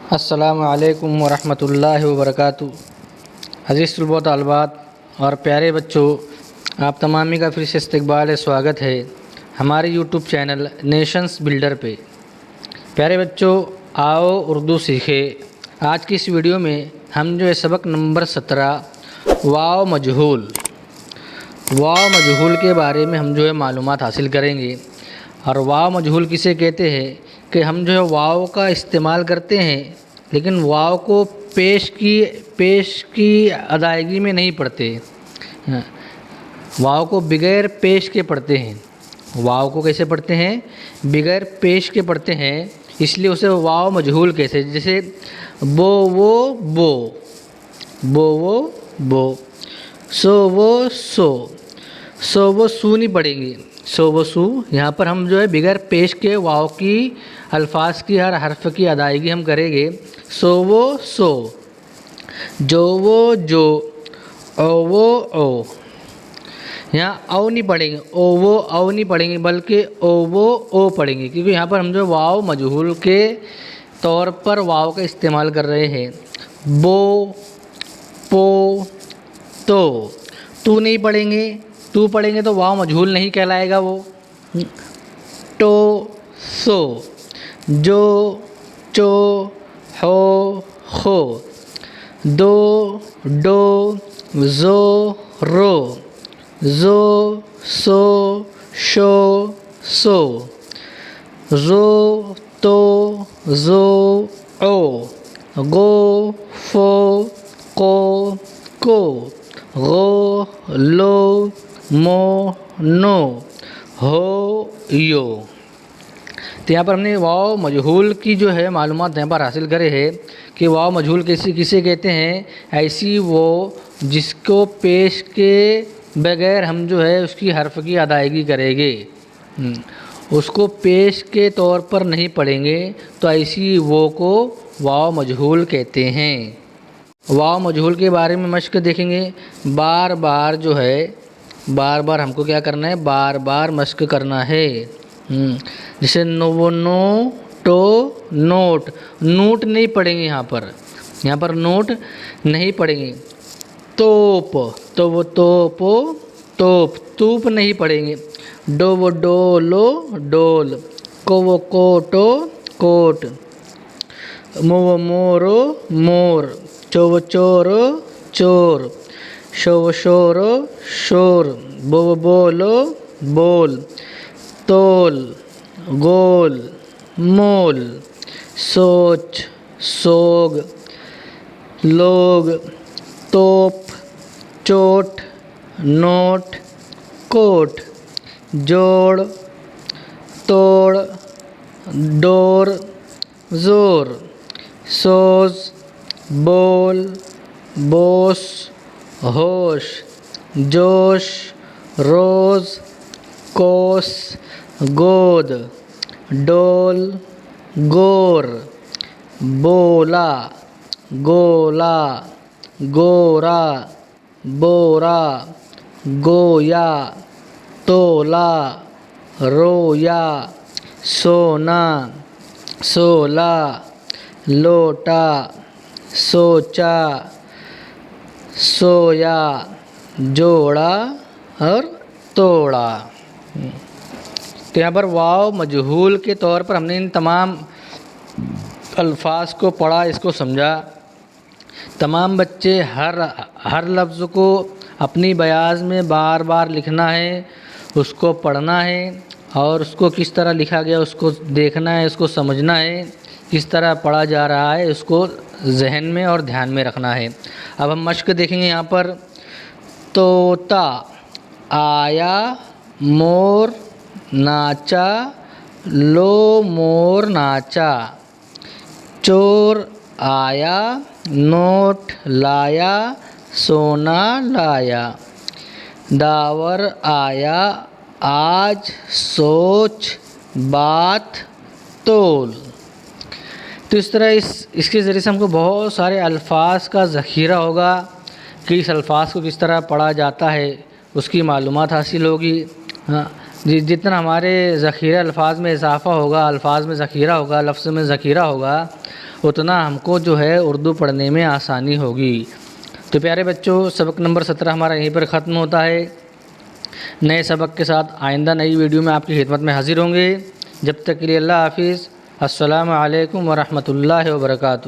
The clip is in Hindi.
अस्सलामु अलैकुम वरहमतुल्लाहि वबरकातुहू। अज़ीज़ तलबा तलबात और प्यारे बच्चों, आप तमामी का फिर से इस्तकबाल स्वागत है हमारे यूट्यूब चैनल नेशंस बिल्डर पे। प्यारे बच्चों, आओ उर्दू सीखे। आज की इस वीडियो में हम जो है सबक नंबर 17 वाव मजहूल के बारे में हम जो है मालूमात हासिल करेंगे। और वाव मजहूल किसे कहते हैं कि हम जो है वाव का इस्तेमाल करते हैं, लेकिन वाव को पेश की अदायगी में नहीं पढ़ते। वाव को बगैर पेश के पढ़ते हैं। वाव को कैसे पढ़ते हैं? बगैर पेश के पढ़ते हैं, इसलिए उसे वाव मजहूल कहते हैं। जैसे बो वो बो, बो वो बो, सो वो सो, सो वो सू नहीं पढ़ेंगे, सो वो सू। यहाँ पर हम जो है बगैर पेश के वाव की अल्फाज की हर हर्फ की अदायगी हम करेंगे। सो वो सो, जो वो जो, ओ वो ओ। यहाँ ओ नहीं पढ़ेंगे, ओ वो ओ नहीं पढ़ेंगे, बल्कि ओ वो ओ पढ़ेंगे, क्योंकि यहाँ पर हम जो वाव मजहूल के तौर पर वाव का इस्तेमाल कर रहे हैं। बो, पो, तो। तू नहीं पढ़ेंगे, तू पढ़ेंगे तो वाव मजहूल नहीं कहलाएगा वो। टो, सो, जो, चो, हो, खो, दो, डो, जो, रो, जो, सो, शो, सो, रो, तो, जो, ओ, गो, फो, को, गो, लो, मो, नो, हो, यो। तो यहाँ पर हमने वाव मजहूल की जो है मालूमात यहाँ पर हासिल करे है कि वाव मजहूल किसे कहते हैं। ऐसी वो जिसको पेश के बगैर हम जो है उसकी हर्फ की अदायगी करेंगे, उसको पेश के तौर पर नहीं पढ़ेंगे, तो ऐसी वो को वाव मजहूल कहते हैं। वाव मजहूल के बारे में मश्क देखेंगे। बार बार जो है, बार बार हमको क्या करना है, बार बार मश्क करना है। जैसे no, no, toe, note. Note नहीं पढ़ेंगे यहाँ पर नोट नहीं पढ़ेंगे। तोप, तो वो तोपो, तोप। तूप नहीं पढ़ेंगे। डो वो डोलो, डोल। को वो कोटो, कोट। मो वो मोरो, मोर। चो वो चोरो, चोर। शो वो शोरो, शोर। बो वो बोलो, बोल। तोल, गोल, मोल। सोच, सोग, लोग। तोप, चोट, नोट, कोट। जोड़, तोड़, डोर, जोर। सोज, बोल, बोस, होश। जोश, रोज़, कोस, गोद। डोल, गोर। बोला, गोला, गोरा, बोरा। गोया, तोला, रोया। सोना, सोला, लोटा, सोचा, सोया। जोड़ा और तोड़ा। तो यहाँ पर वाव मजहूल के तौर पर हमने इन तमाम अल्फाज को पढ़ा, इसको समझा। तमाम बच्चे हर लफ्ज़ को अपनी बयाज़ में बार बार लिखना है, उसको पढ़ना है, और उसको किस तरह लिखा गया उसको देखना है, उसको समझना है, किस तरह पढ़ा जा रहा है, उसको जहन में और ध्यान में रखना है। अब हम मश्क देखेंगे यहाँ पर। तोता आया, मोर नाचा, लो मोर नाचा। चोर आया, नोट लाया, सोना लाया। दावर आया, आज सोच बात तोल। तो इस तरह इसके ज़रिए से हमको बहुत सारे अल्फाज का ज़ख़ीरा होगा कि इस अल्फाज को किस तरह पढ़ा जाता है, उसकी मालूमात हासिल होगी। हाँ, जितना हमारे ज़ख़ीरा अल्फाज में इजाफ़ा होगा, अल्फाज में ज़ख़ीरा होगा, लफ्ज़ में ज़ख़ीरा होगा, उतना हमको जो है उर्दू पढ़ने में आसानी होगी। तो प्यारे बच्चों, सबक नंबर 17 हमारा यहीं पर ख़त्म होता है। नए सबक के साथ आइंदा नई वीडियो में आपकी खिदमत में हाज़िर होंगे। जब तक के लिए अल्लाह हाफ़िज़। अस्सलामु अलैकुम व रहमतुल्लाहि व बरकातुहू।